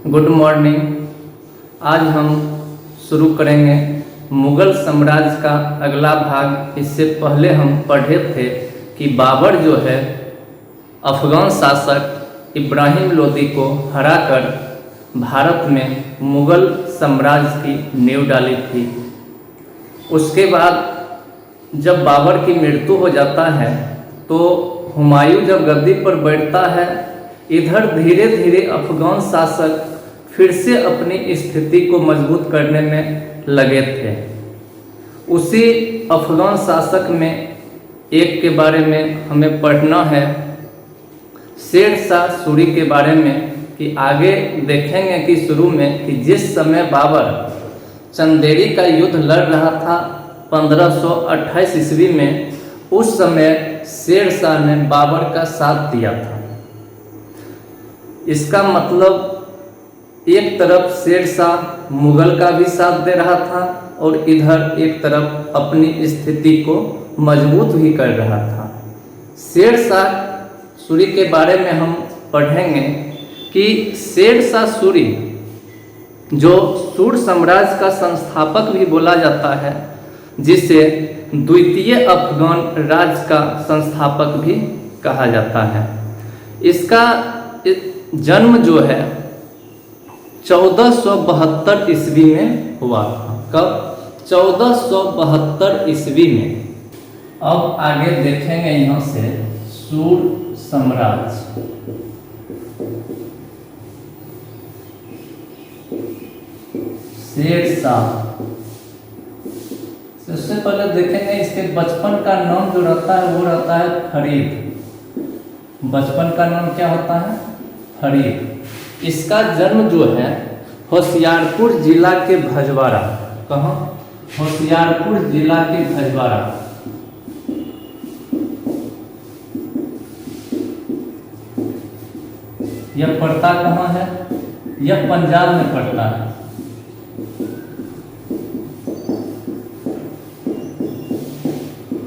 Good morning. आज हम शुरू करेंगे मुग़ल साम्राज्य का अगला भाग। इससे पहले हम पढ़े थे कि बाबर जो है अफ़गान शासक इब्राहिम लोदी को हराकर भारत में मुग़ल साम्राज्य की नींव डाली थी। उसके बाद जब बाबर की मृत्यु हो जाता है तो हुमायूं जब गद्दी पर बैठता है, इधर धीरे धीरे अफ़गान शासक फिर से अपनी स्थिति को मजबूत करने में लगे थे। उसी अफ़गान शासक में एक के बारे में हमें पढ़ना है, शेर शाह सूरी के बारे में। कि आगे देखेंगे कि शुरू में कि जिस समय बाबर चंदेरी का युद्ध लड़ रहा था 1528 ईस्वी में, उस समय शेर शाह ने बाबर का साथ दिया था। इसका मतलब एक तरफ शेर शाह मुग़ल का भी साथ दे रहा था और इधर एक तरफ अपनी स्थिति को मजबूत भी कर रहा था। शेर शाह सूरी के बारे में हम पढ़ेंगे कि शेर शाह सूरी जो सूर साम्राज्य का संस्थापक भी बोला जाता है, जिसे द्वितीय अफ़गान राज्य का संस्थापक भी कहा जाता है। इसका जन्म जो है 1472 ईस्वी में हुआ था। कब? 1472 ईस्वी में। अब आगे देखेंगे यहाँ से सूर साम्राज्य। शेर शाह, सबसे पहले देखेंगे इसके बचपन का नाम जो रहता है वो रहता है फरीद। बचपन का नाम क्या होता है? फरीद। इसका जन्म जो है होशियारपुर जिला के भजवाड़ा। कहाँ? होशियारपुर जिला के भजवाड़ा। यह पड़ता कहाँ है? यह पंजाब में पड़ता है।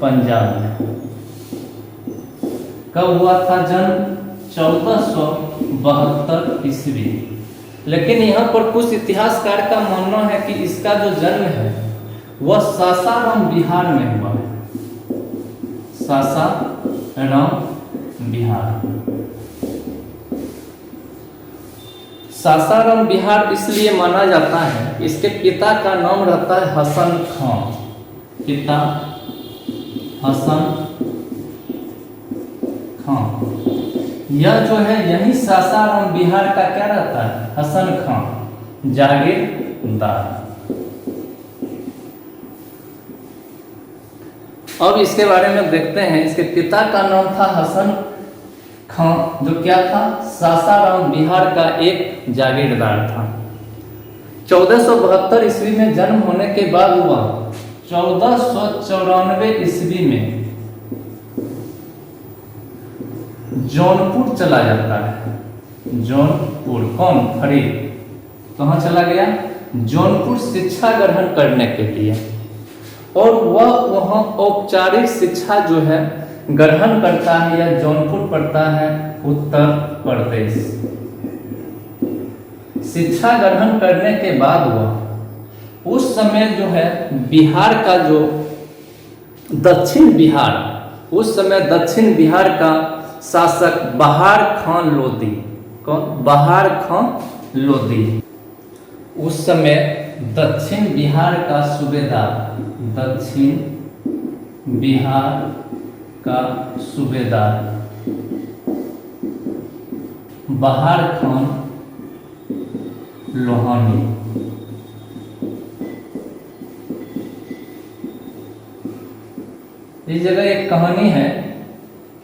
पंजाब में। कब हुआ था जन्म? 1472 ईस्वी। लेकिन यहाँ पर कुछ इतिहासकार का मानना है कि इसका जो जन्म है वह सासाराम बिहार में हुआ है। सासाराम बिहार। सासाराम बिहार इसलिए माना जाता है, इसके पिता का नाम रहता है हसन खां। पिता हसन खां। यह जो है यही सासाराम बिहार का क्या रहता है? हसन खां जागीरदार। अब इसके बारे में देखते हैं। इसके पिता का नाम था हसन खां, जो क्या था? सासाराम बिहार का एक जागीरदार था। 1472 ईस्वी में जन्म होने के बाद हुआ 1494 ईस्वी में जौनपुर चला जाता है। जौनपुर। कौन? फरीद। कहाँ चला गया? जौनपुर शिक्षा ग्रहण करने के लिए। और वह वहाँ औपचारिक शिक्षा जो है ग्रहण करता है। या जौनपुर पड़ता है उत्तर प्रदेश। शिक्षा ग्रहण करने के बाद वह उस समय जो है बिहार का जो दक्षिण बिहार, उस समय दक्षिण बिहार का शासक बहार खान लोदी। कौन? बहार खान लोदी। उस समय दक्षिण बिहार का सूबेदार, दक्षिण बिहार का सूबेदार बहार खान लोहानी। इस जगह एक कहानी है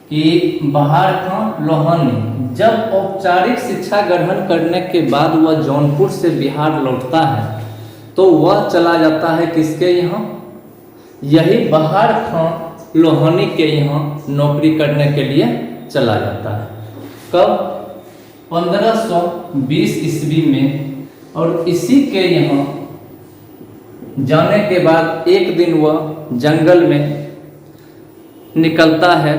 कि बहार खान लोहानी जब औपचारिक शिक्षा ग्रहण करने के बाद वह जौनपुर से बिहार लौटता है तो वह चला जाता है किसके यहाँ? यही बहार खान लोहानी के यहाँ नौकरी करने के लिए चला जाता है। कब? 1520 ईस्वी में। और इसी के यहाँ जाने के बाद एक दिन वह जंगल में निकलता है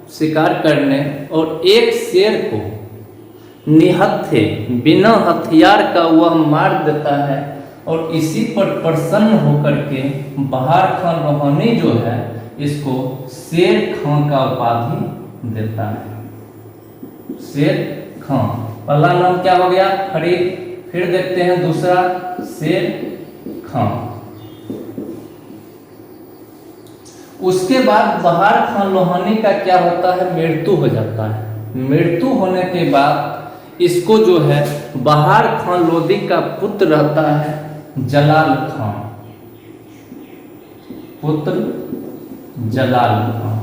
शिकार करने और एक शेर को निहत्थे बिना हथियार का वह मार देता है, और इसी पर प्रसन्न होकर के बहार खान रोहानी जो है इसको शेर खां का उपाधि देता है। शेर खां, पहला नाम क्या हो गया? फरीद। फिर देखते हैं दूसरा, शेर खां। उसके बाद बहार खान लोहानी का क्या होता है? मृत्यु हो जाता है। मृत्यु होने के बाद इसको जो है बहार खान लोदी का पुत्र रहता है जलाल खां, पुत्र जलाल खां।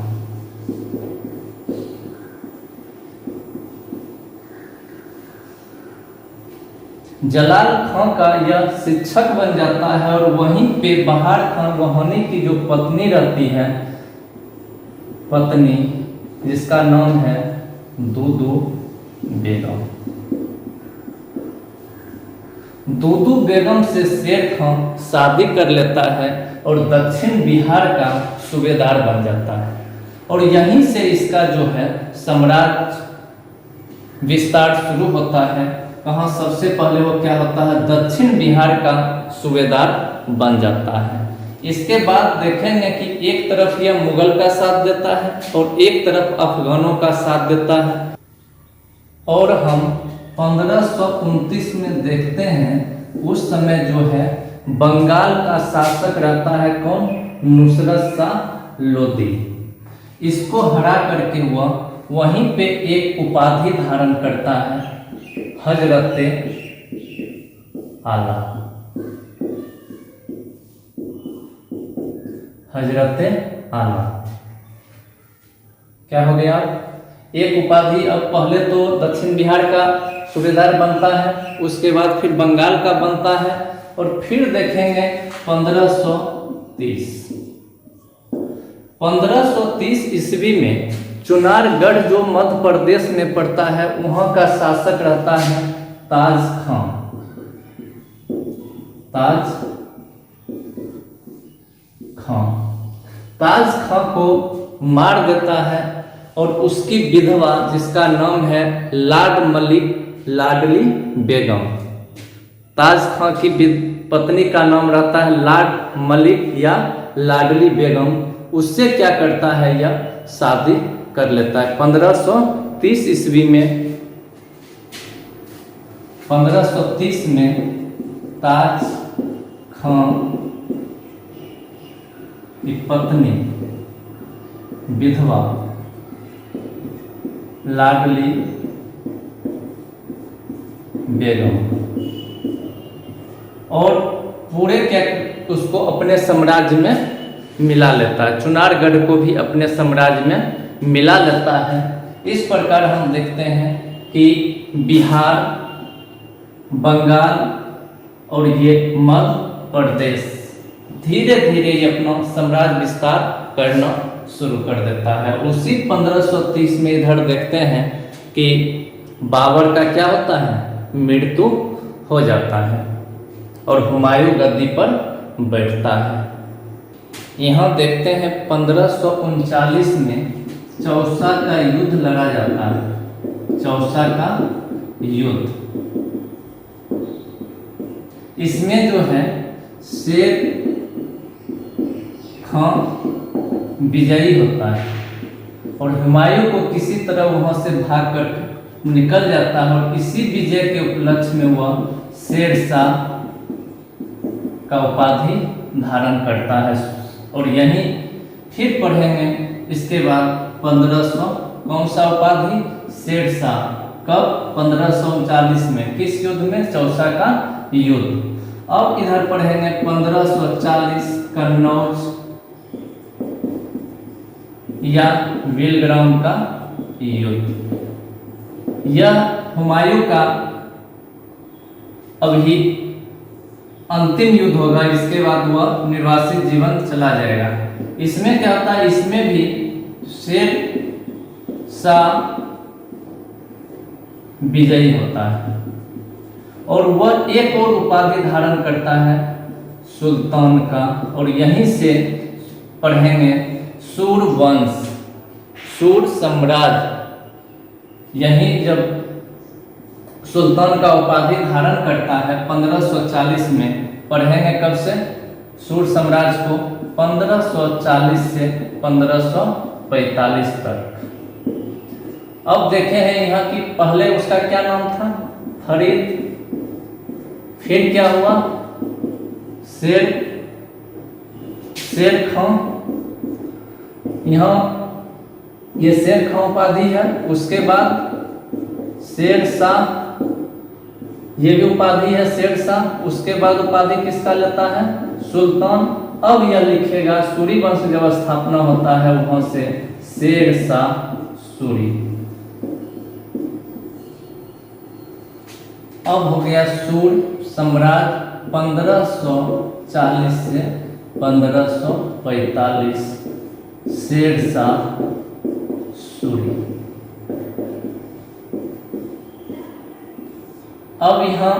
जलाल खां का यह शिक्षक बन जाता है, और वहीं पे बहार खान रोहानी की जो पत्नी रहती है, पत्नी जिसका नाम है दूदू बेगम, दूदू बेगम से शेर खां शादी कर लेता है और दक्षिण बिहार का सूबेदार बन जाता है। और यहीं से इसका जो है साम्राज्य विस्तार शुरू होता है। कहाँ? सबसे पहले वो क्या होता है? दक्षिण बिहार का सूबेदार बन जाता है। इसके बाद देखेंगे कि एक तरफ यह मुगल का साथ देता है और एक तरफ अफगानों का साथ देता है। और हम 1529 में देखते हैं, उस समय जो है बंगाल का शासक रहता है कौन? नुसरत शाह लोदी। इसको हरा करके वह वहीं पे एक उपाधि धारण करता है, हजरते आला। हजरते आला क्या हो गया? एक उपाधि। अब पहले तो दक्षिण बिहार का सूबेदार बनता है, उसके बाद फिर बंगाल का बनता है, और फिर देखेंगे 1530 ईस्वी में चुनारगढ़ जो मध्य प्रदेश में पड़ता है, वहां का शासक रहता है ताज खां। ताज खां, ताज खां को मार देता है, और उसकी विधवा जिसका नाम है लाडली बेगम, ताज खां की पत्नी का नाम रहता है लाड मलिक या लाडली बेगम, उससे क्या करता है? यह शादी कर लेता है 1530 ईस्वी में। 1530 में ताज खां की पत्नी विधवा लाडली बेगम, और पूरे क्या उसको अपने साम्राज्य में मिला लेता है, चुनारगढ़ को भी अपने साम्राज्य में मिला लेता है। इस प्रकार हम देखते हैं कि बिहार, बंगाल और ये मध्य प्रदेश धीरे धीरे ये अपना साम्राज्य विस्तार करना शुरू कर देता है। उसी 1530 में इधर देखते हैं कि बाबर का क्या होता है? मृत्यु हो जाता है और हुमायूं गद्दी पर बैठता है। यहाँ देखते हैं 1539 में चौसा का युद्ध लड़ा जाता है। चौसा का युद्ध, इसमें जो है शेर खां विजयी होता है, और हुमायूं को किसी तरह वहां से भाग कर निकल जाता है, और इसी विजय के उपलक्ष्य में वह शेर शाह का उपाधि धारण करता है। और यहीं फिर पढ़ेंगे इसके बाद 1500 कौन सा उपाधि? शेर शाह। कब? 1539 में। किस युद्ध में? चौसा का युद्ध। अब इधर पढ़ेंगे 1540 कन्नौज या विलग्राम का युद्ध। यह हुमायूं का अभी अंतिम युद्ध होगा, इसके बाद वह निर्वासित जीवन चला जाएगा। इसमें क्या होता है? इसमें भी शेर शाह विजयी होता है, और वह एक और उपाधि धारण करता है सुल्तान का। और यहीं से पढ़ेंगे सूर वंश, सूर साम्राज्य। यहीं जब सुल्तान का उपाधि धारण करता है 1540 में। पढ़ेंगे कब से? सूर साम्राज्य को 1540 से 1545 तक। अब देखे हैं यहाँ की पहले उसका क्या नाम था? फरीद। फिर क्या हुआ? शेर खां। यहाँ ये शेर खां उपाधि है। उसके बाद शेर शाह, ये भी उपाधि है शेर शाह। उसके बाद उपाधि किसका लेता है? सुल्तान। अब यह लिखेगा सूरी वंश जब स्थापना होता है वहां से शेर शाह सूरी। अब हो गया सूर साम्राज्य 1540 से 1545 शेर शाह सूरी। अब यहाँ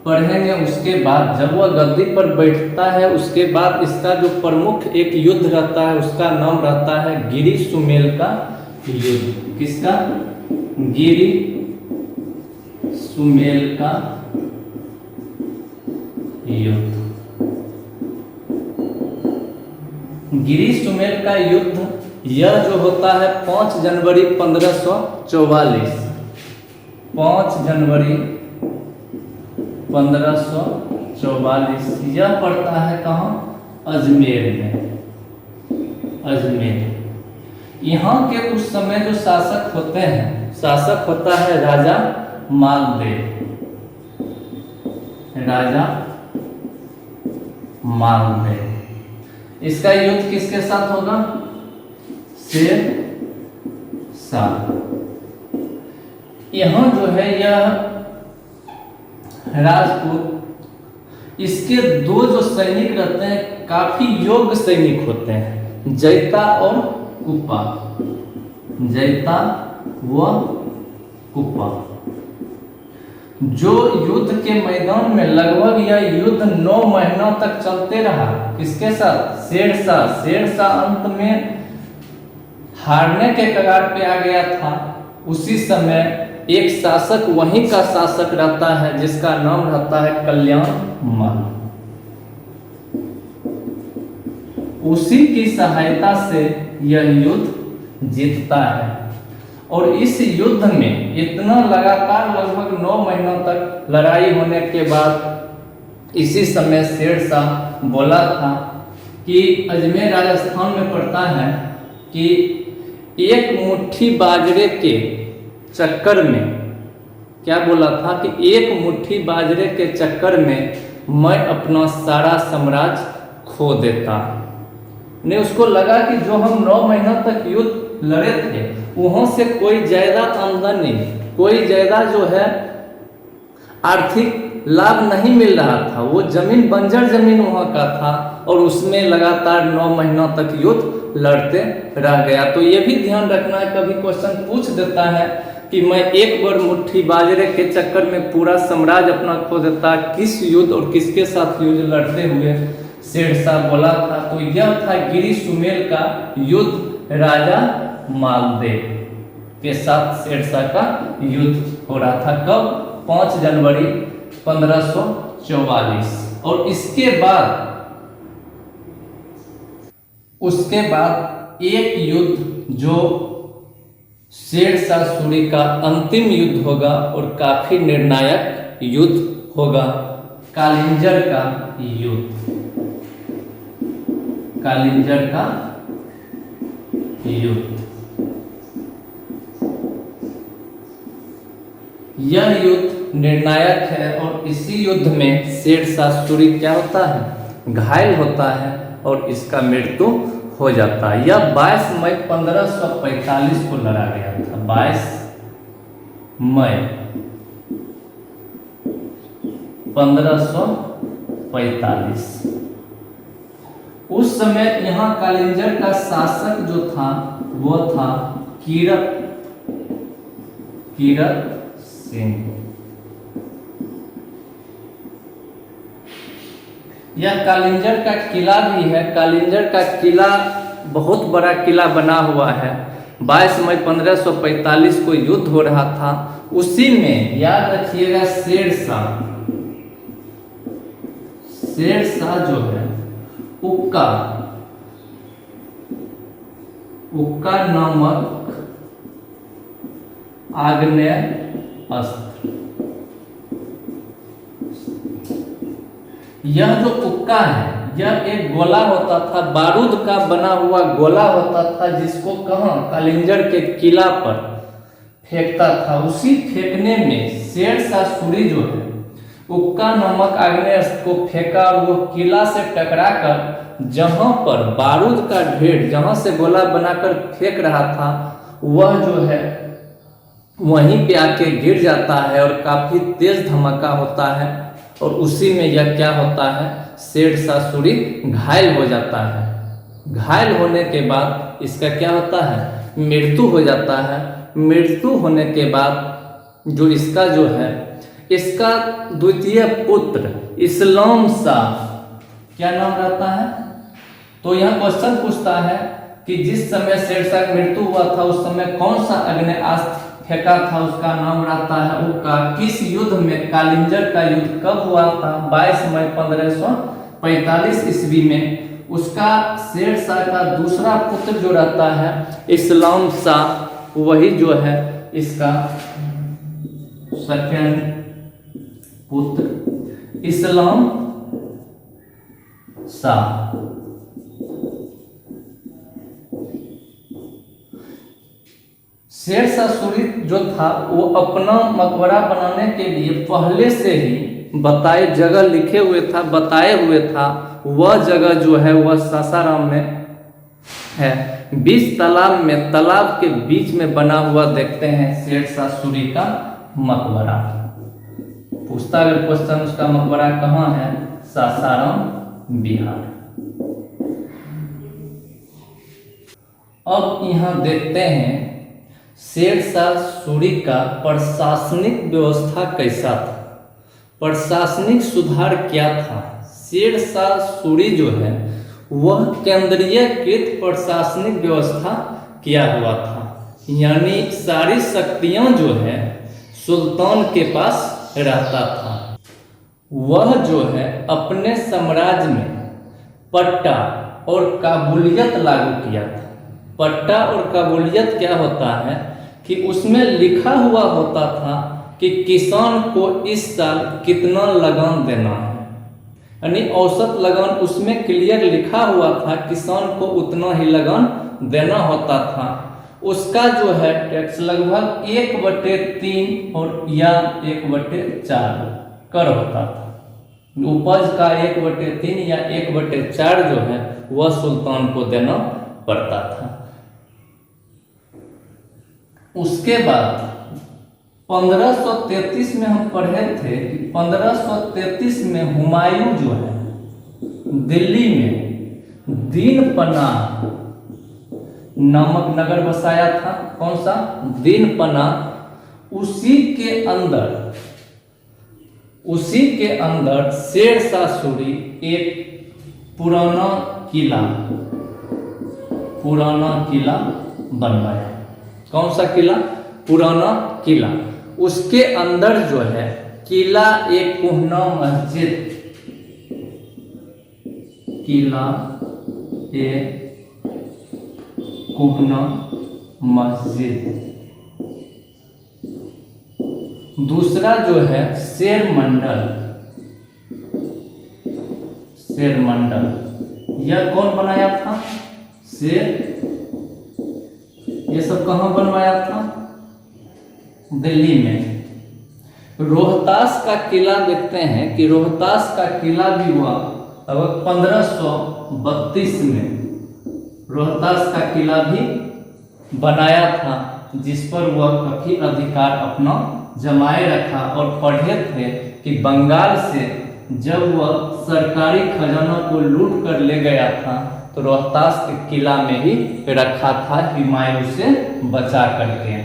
पढ़ेंगे उसके बाद जब वह गद्दी पर बैठता है उसके बाद इसका जो प्रमुख एक युद्ध रहता है उसका नाम रहता है गिरी सुमेल का युद्ध। किसका? गिरी सुमेल का युद्ध। गिरी सुमेल का युद्ध यह जो होता है 5 जनवरी 1544। 5 जनवरी 1544 यह पड़ता है कहाँ? अजमेर में। अजमेर। यहाँ के उस समय जो शासक होते हैं, शासक होता है राजा मालदेव। राजा मालदेव। इसका युद्ध किसके साथ होगा? शेर शाह। यहाँ जो है यह राजपूत, इसके दो जो सैनिक रहते हैं काफी योग्य सैनिक होते हैं, जैता और कुप्पा। जैता व कुप्पा जो युद्ध के मैदान में लगभग यह युद्ध 9 महीनों तक चलते रहा। किसके साथ? शेर शाह। शेर शाह अंत में हारने के कगार पे आ गया था। उसी समय एक शासक वहीं का शासक रहता है जिसका नाम रहता है कल्याण मल। उसी की सहायता से यह युद्ध जीतता है और इस युद्ध में इतना लगातार लगभग 9 महीनों तक लड़ाई होने के बाद इसी समय शेर शाह बोला था कि अजमेर राजस्थान में पड़ता है कि एक मुट्ठी बाजरे के चक्कर में, क्या बोला था कि एक मुट्ठी बाजरे के चक्कर में मैं अपना सारा साम्राज्य खो देता। ने उसको लगा कि जो हम 9 महीनों तक युद्ध लड़े थे वहां से कोई ज्यादा आमदनी, कोई ज्यादा जो है आर्थिक लाभ नहीं मिल रहा था। वो जमीन बंजर जमीन वहां का था और उसमें लगातार 9 महीनों तक युद्ध लड़ते रह गया। तो ये भी ध्यान रखना है, कभी क्वेश्चन पूछ देता है कि मैं एक बार मुट्ठी बाजरे के चक्कर में पूरा साम्राज्य अपना खो देता, किस युद्ध और किसके साथ युद्ध लड़ते हुए शेर शाह बोला था? तो यह था गिरी सुमेल का युद्ध। राजा मालदेव के साथ शेर शाह का युद्ध हो रहा था। कब? 5 जनवरी 1544। और उसके बाद एक युद्ध जो शेर शाह सूरी का अंतिम युद्ध होगा और काफी निर्णायक युद्ध होगा, कालिंजर का युद्ध। कालिंजर का युद्ध। यह युद्ध निर्णायक है और इसी युद्ध में शेर शाह सूरी क्या होता है? घायल होता है और इसका मृत्यु हो जाता है। यह 22 मई 1545 को लड़ा गया था। 22 मई 1545। उस समय यहाँ कालिंजर का शासक जो था वो था कीरत सिंह। यह कालिंजर का किला भी है। कालिंजर का किला बहुत बड़ा किला बना हुआ है। 22 मई 1545 को युद्ध हो रहा था उसी में याद रखिएगा शेरशाह जो है उक्का नामक आग्नेयास्त्र। यह जो उक्का है यह एक गोला होता था, बारूद का बना हुआ गोला होता था, जिसको कहाँ कालिंजर के किला पर फेंकता था। उसी फेंकने में शेरशाह सूरी जो है उक्का नामक आग्नेयास्त्र को फेंका और वो किला से टकराकर जहां पर बारूद का ढेर, जहां से गोला बनाकर फेंक रहा था, वह जो है वहीं पे आके गिर जाता है और काफी तेज धमाका होता है। और उसी में यह क्या होता है, शेरशाह सूरी घायल हो जाता है। घायल होने के बाद इसका क्या होता है, मृत्यु हो जाता है। मृत्यु होने के बाद जो इसका जो है, इसका द्वितीय पुत्र इस्लाम शाह, क्या नाम रहता है। तो यह क्वेश्चन पूछता है कि जिस समय शेरशाह की मृत्यु हुआ था उस समय कौन सा आग्नेयास्त्र फेंका था, उसका नाम रहता है उक्का। किस युद्ध में, कालिंजर का युद्ध कब हुआ था, 22 मई 1545 ईस्वी में। उसका शेरशाह का दूसरा पुत्र जो रहता है इस्लाम शाह, वही जो है इसका सेकंड पुत्र इस्लाम शाह। शेरशाह सूरी जो था वो अपना मकबरा बनाने के लिए पहले से ही बताए जगह लिखे हुए था, बताए हुए था। वह जगह जो है वह सासाराम में है, 20 तालाब में, तालाब के बीच में बना हुआ देखते हैं शेरशाह सूरी का मकबरा। पूछता अगर क्वेश्चन उसका मकबरा कहाँ है, सासाराम बिहार। अब यहाँ देखते हैं शेरशाह सूरी का प्रशासनिक व्यवस्था कैसा था, प्रशासनिक सुधार क्या था। शेरशाह सूरी जो है वह केंद्रीयकृत प्रशासनिक व्यवस्था किया हुआ था, यानी सारी शक्तियां जो है सुल्तान के पास रहता था। वह जो है अपने साम्राज्य में पट्टा और काबूलियत लागू किया था। पट्टा और काबूलियत क्या होता है कि उसमें लिखा हुआ होता था कि किसान को इस साल कितना लगान देना है, यानी औसत लगान उसमें क्लियर लिखा हुआ था, किसान को उतना ही लगान देना होता था। उसका जो है टैक्स लगभग 1/3 और या 1/4 कर होता था। उपज का 1/3 या 1/4 जो है वह सुल्तान को देना पड़ता था। उसके बाद 1533 में हम पढ़े थे कि 1533 में हुमायूं जो है दिल्ली में दीन पनाह नामक नगर बसाया था। कौन सा, दीन पनाह। उसी के अंदर शेरशाह सूरी एक पुराना किला बनवाया। कौन सा किला, पुराना किला। उसके अंदर जो है किला एक कुहना मस्जिद, किला एक कुहना मस्जिद। दूसरा जो है शेर मंडल। यह कौन बनाया था, शेर। ये सब कहाँ बनवाया था, दिल्ली में। रोहतास का किला देखते हैं कि रोहतास का किला भी हुआ लगभग 1532 में। रोहतास का किला भी बनाया था, जिस पर वह काफी अधिकार अपना जमाए रखा। और पढ़े थे कि बंगाल से जब वह सरकारी खजाना को लूट कर ले गया था तो रोहतास के किला में ही रखा था, हुमायूं से बचा करके।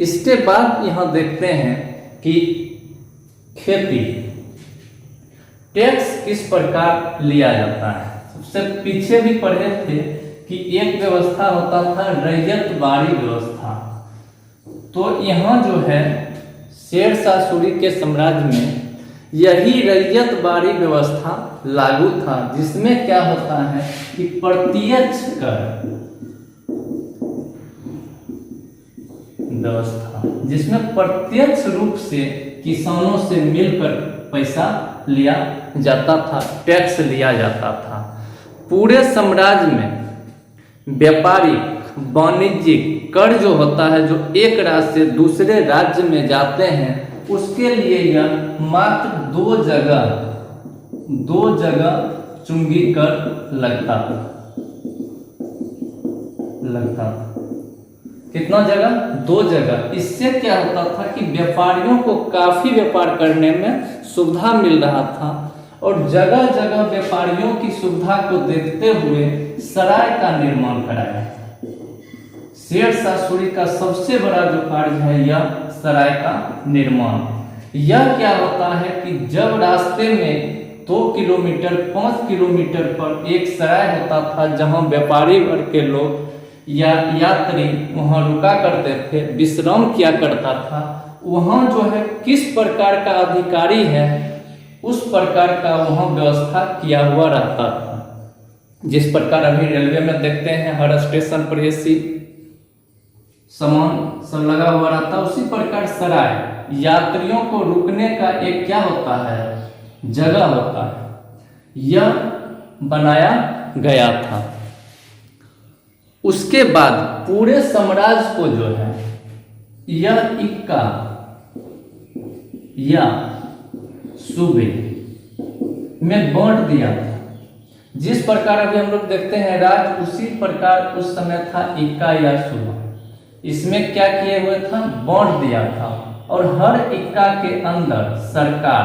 इसके बाद यहाँ देखते हैं कि खेती, टैक्स किस प्रकार लिया जाता है। सबसे पीछे भी पढ़े थे कि एक व्यवस्था होता था रैयतवाड़ी व्यवस्था। तो यहाँ जो है शेरशाह सूरी के साम्राज्य में यही रैयतबारी व्यवस्था लागू था, जिसमें क्या होता है कि प्रत्यक्ष कर व्यवस्था, जिसमें प्रत्यक्ष रूप से किसानों से मिलकर पैसा लिया जाता था, टैक्स लिया जाता था। पूरे साम्राज्य में व्यापारिक वाणिज्यिक कर जो होता है, जो एक राज्य से दूसरे राज्य में जाते हैं, उसके लिए यह मात्र दो जगह चुंगी कर लगता था। कितना जगह? 2 जगह। इससे क्या होता था कि व्यापारियों को काफी व्यापार करने में सुविधा मिल रहा था, और जगह जगह व्यापारियों की सुविधा को देखते हुए सराय का निर्माण कराया। शेरशाह सूरी का सबसे बड़ा जो कार्य है यह सराय का निर्माण। यह क्या होता है कि जब रास्ते में 2 किलोमीटर 5 किलोमीटर पर एक सराय होता था, जहां व्यापारी वर्ग के लोग या यात्री वहां रुका करते थे, विश्राम किया करता था, वहां जो है किस प्रकार का अधिकारी है उस प्रकार का वहां व्यवस्था किया हुआ रहता था। जिस प्रकार अभी रेलवे में देखते हैं हर स्टेशन पर एसी सामान सब लगा हुआ रहता, उसी प्रकार सराय यात्रियों को रुकने का एक क्या होता है, जगह होता है, यह बनाया गया था। उसके बाद पूरे साम्राज्य को जो है यह इक्का या सूबे में बांट दिया था। जिस प्रकार अभी हम लोग देखते हैं राज्य, उसी प्रकार उस समय था इक्का या सूबा। इसमें क्या किए हुए था, बांट दिया था, और हर इक्का के अंदर सरकार,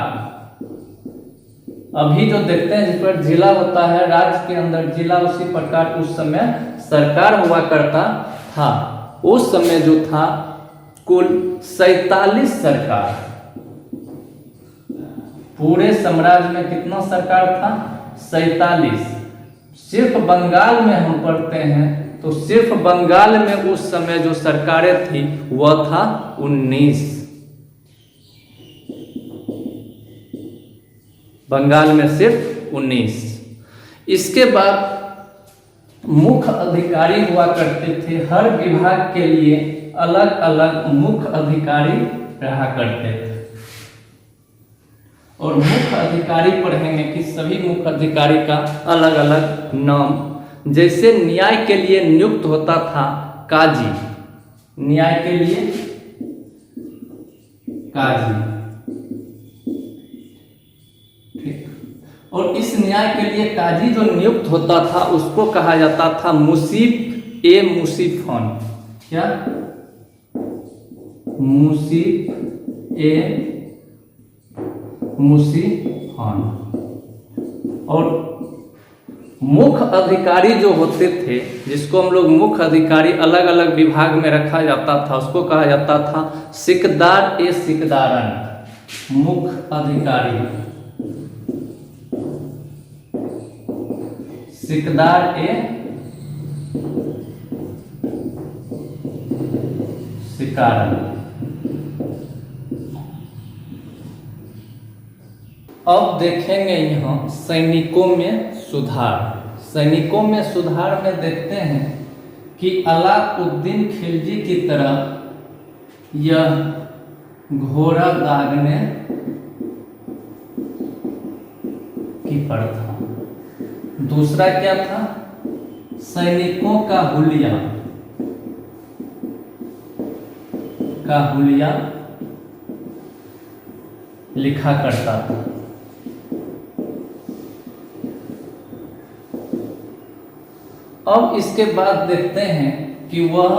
अभी जो देखते हैं जिस पर जिला होता है, राज्य के अंदर जिला, उसी प्रकार उस समय सरकार हुआ करता था। उस समय जो था कुल 47 सरकार, पूरे साम्राज्य में कितना सरकार था, 47। सिर्फ बंगाल में हम पढ़ते हैं तो सिर्फ बंगाल में उस समय जो सरकारें थी वह था 19। बंगाल में सिर्फ 19। इसके बाद मुख्य अधिकारी हुआ करते थे, हर विभाग के लिए अलग अलग मुख्य अधिकारी रहा करते थे। और मुख्य अधिकारी पढ़ेंगे कि सभी मुख्य अधिकारी का अलग अलग नाम, जैसे न्याय के लिए नियुक्त होता था काजी, न्याय के लिए काजी, ठीक। और इस न्याय के लिए काजी जो नियुक्त होता था उसको कहा जाता था मुसीफ ए मुसीफान। क्या? मुसीफ ए मुसीफान। और मुख्य अधिकारी जो होते थे, जिसको हम लोग मुख्य अधिकारी अलग अलग विभाग में रखा जाता था, उसको कहा जाता था सिकदार ए सिकदारन। मुख्य अधिकारी सिकदार ए सिकारन। अब देखेंगे यहाँ सैनिकों में सुधार। सैनिकों में सुधार में देखते हैं कि अलाउद्दीन खिलजी की तरह यह घोड़ा दागने की प्रथा। दूसरा क्या था, सैनिकों का हुलिया लिखा करता था। अब इसके बाद देखते हैं कि वह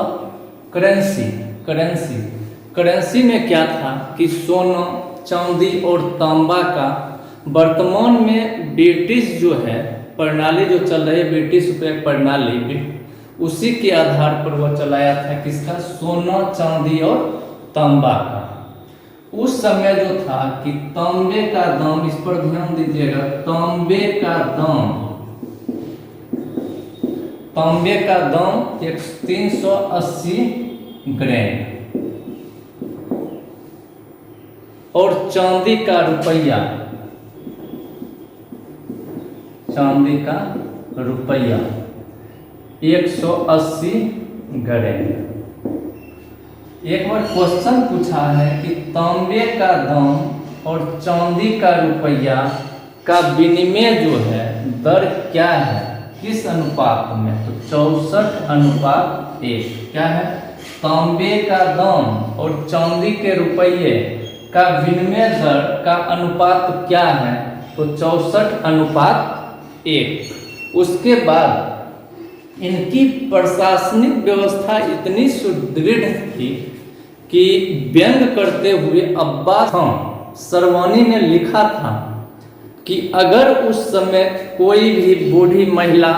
करेंसी में क्या था कि सोना चांदी और तांबा का, वर्तमान में ब्रिटिश जो है प्रणाली जो चल रही है, ब्रिटिश रुपये प्रणाली, उसी के आधार पर वह चलाया था किसका, सोना चांदी और तांबा का। उस समय जो था कि तांबे का दाम, इस पर ध्यान दीजिएगा, तांबे का दाम 380 ग्राम और चांदी का रुपया, चांदी का रुपया 180 ग्राम। एक बार क्वेश्चन पूछा है कि तांबे का दाम और चांदी का रुपया का विनिमय जो है दर क्या है, किस अनुपात में, तो 64:1। क्या है, तांबे का दाम और चांदी के रुपये का विनिमय दर का अनुपात क्या है, तो 64:1। उसके बाद इनकी प्रशासनिक व्यवस्था इतनी सुदृढ़ थी कि व्यंग करते हुए अब्बास खान सरवानी ने लिखा था कि अगर उस समय कोई भी बूढ़ी महिला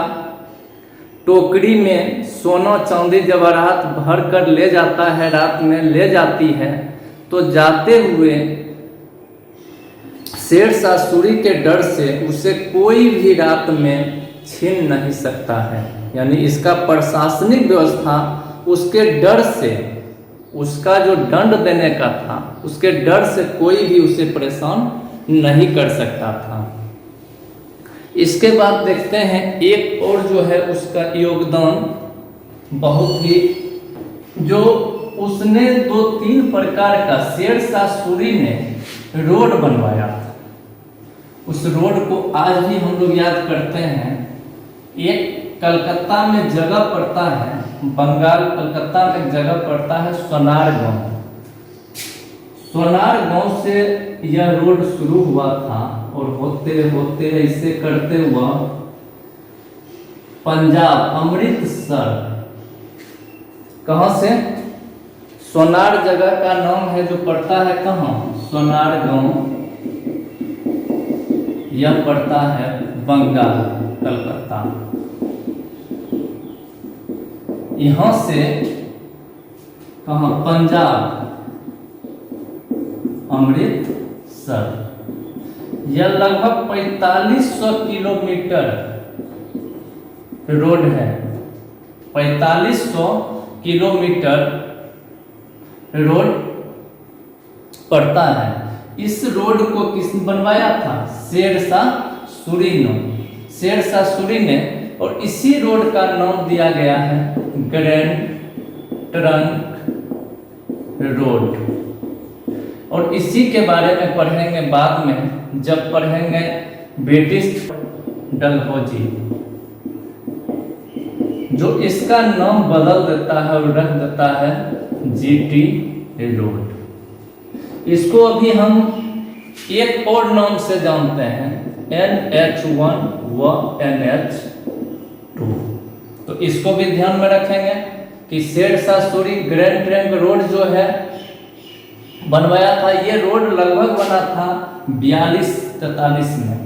टोकरी में सोना चांदी जवाहरात भर कर ले जाता है, रात में ले जाती है, तो जाते हुए शेरशाह सूरी के डर से उसे कोई भी रात में छीन नहीं सकता है। यानी इसका प्रशासनिक व्यवस्था उसके डर से, उसका जो दंड देने का था उसके डर से कोई भी उसे परेशान नहीं कर सकता था। इसके बाद देखते हैं एक और जो है उसका योगदान बहुत ही, जो उसने 2-3 प्रकार का शेरशाह सूरी ने रोड बनवाया था। उस रोड को आज भी हम लोग याद करते हैं। एक कलकत्ता में जगह पड़ता है, बंगाल कलकत्ता में जगह पड़ता है सोनार गांव। सोनार गांव से यह रोड शुरू हुआ था और होते होते ऐसे करते हुआ पंजाब अमृतसर, कहां से, सोनार जगह का नाम है जो पड़ता है कहां, सोनार गांव। यह पड़ता है बंगाल कलकत्ता। यहां से कहां, पंजाब अमृतसर। यह लगभग 4500 किलोमीटर रोड है। 4500 किलोमीटर रोड पड़ता है। इस रोड को किसने बनवाया था, शेरशाह सूरी ने, शेरशाह सूरी ने। और इसी रोड का नाम दिया गया है ग्रैंड ट्रंक रोड। और इसी के बारे में पढ़ेंगे बाद में, जब पढ़ेंगे ब्रिटिश डलहौजी, जो इसका नाम बदल देता है और रख देता है जीटी रोड। इसको अभी हम एक और नाम से जानते हैं, NH1 व NH2। तो इसको भी ध्यान में रखेंगे कि Sher Shah Suri grand trunk road जो है बनवाया था। ये रोड लगभग बना था 42-43 में।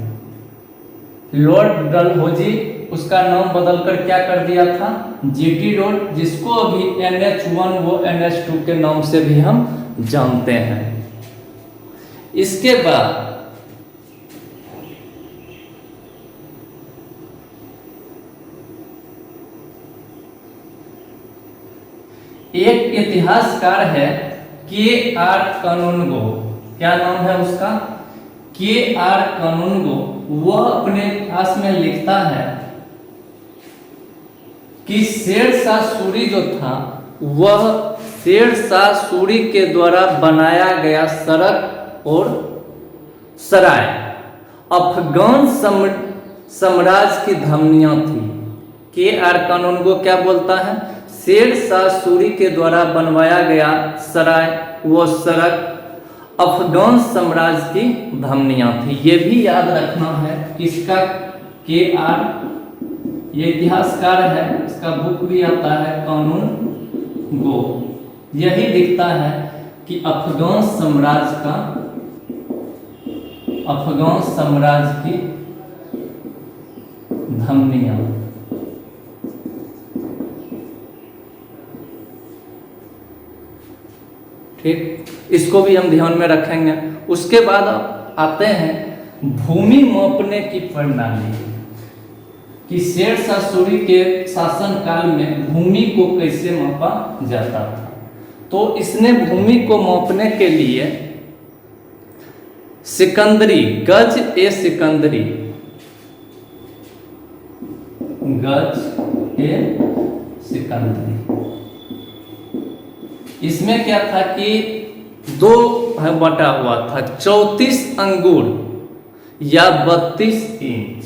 लॉर्ड डलहौजी उसका नाम बदलकर क्या कर दिया था, जीटी रोड, जिसको अभी NH1 व NH2 के नाम से भी हम जानते हैं। इसके बाद एक इतिहासकार है KR कानूनगो। क्या नाम है उसका, KR कानूनगो। वह अपने इतिहास में लिखता है कि शेरशाह सूरी जो था वह शेरशाह सूरी के द्वारा बनाया गया सड़क और सराय अफगान साम्राज्य की धमनियां थी। KR कानूनगो क्या बोलता है, शेरशाह सूरी के द्वारा बनवाया गया सराय वो सड़क अफगान साम्राज्य की धमनियां थी। ये भी याद रखना है। किसका, KR, ये इतिहासकार है, इसका बुक भी आता है कानून गो। यही लिखता है कि अफगान साम्राज्य की धमनियां। ठीक, इसको भी हम ध्यान में रखेंगे। उसके बाद आते हैं भूमि मापने की प्रणाली, कि शेरशाह सूरी के शासन काल में भूमि को कैसे मापा जाता था। तो इसने भूमि को मापने के लिए सिकंदरी, गज ए सिकंदरी, गज ए सिकंदरी। इसमें क्या था कि दो बटा हुआ था, 34 अंगुल या 32 इंच,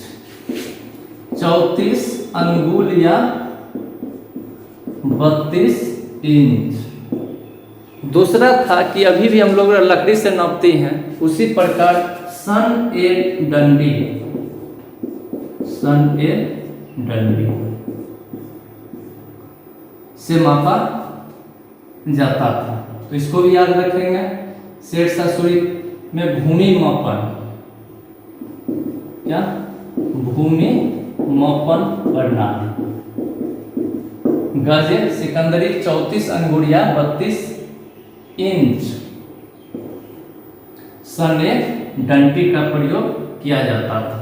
34 अंगुल या 32 इंच। दूसरा था कि अभी भी हम लोग लकड़ी से नापते हैं, उसी प्रकार सन ए डंडी, सन ए डंडी से मापा जाता था। तो इसको भी याद रखेंगे। सेठ सासुरी में भूमि मापन, क्या भूमि मापन प्रणाली। गजे सिकंदरी 34 अंगुल या 32 इंच सने डंटी का प्रयोग किया जाता था।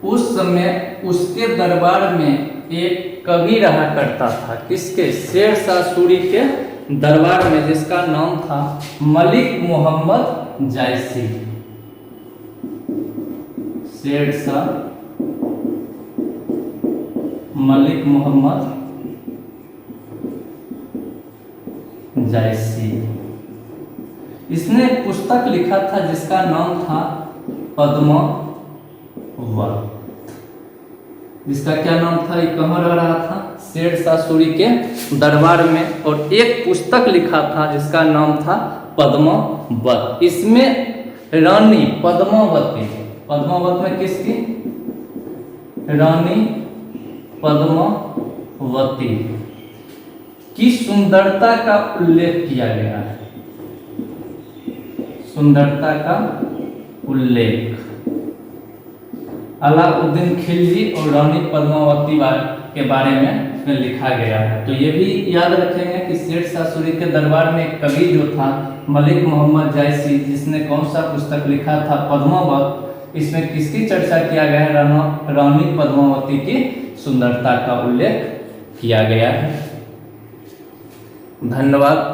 उस समय उसके दरबार में एक कवि रहा करता था, किसके, शेर शाह सूरी के दरबार में, जिसका नाम था मलिक मोहम्मद जायसी। शेर शाह मलिक मोहम्मद जायसी। इसने एक पुस्तक लिखा था जिसका नाम था पद्मावत। जिसका क्या नाम था, ये कहाँ रह रहा था, शेर शाह सूरी के दरबार में, और एक पुस्तक लिखा था जिसका नाम था पद्मावत। इसमें रानी पद्मावती, पद्मावत में किसकी, रानी पद्मावती की सुंदरता का उल्लेख किया गया है, सुंदरता का उल्लेख। अलाउद्दीन खिलजी और रानी पद्मावती के बारे में इसमें लिखा गया है। तो ये भी याद रखेंगे कि शेर शाह सूरी के दरबार में एक कवि जो था मलिक मोहम्मद जायसी, जिसने कौन सा पुस्तक लिखा था, पद्मावत। इसमें किसकी चर्चा किया गया है, रानी पद्मावती की सुंदरता का उल्लेख किया गया है। धन्यवाद।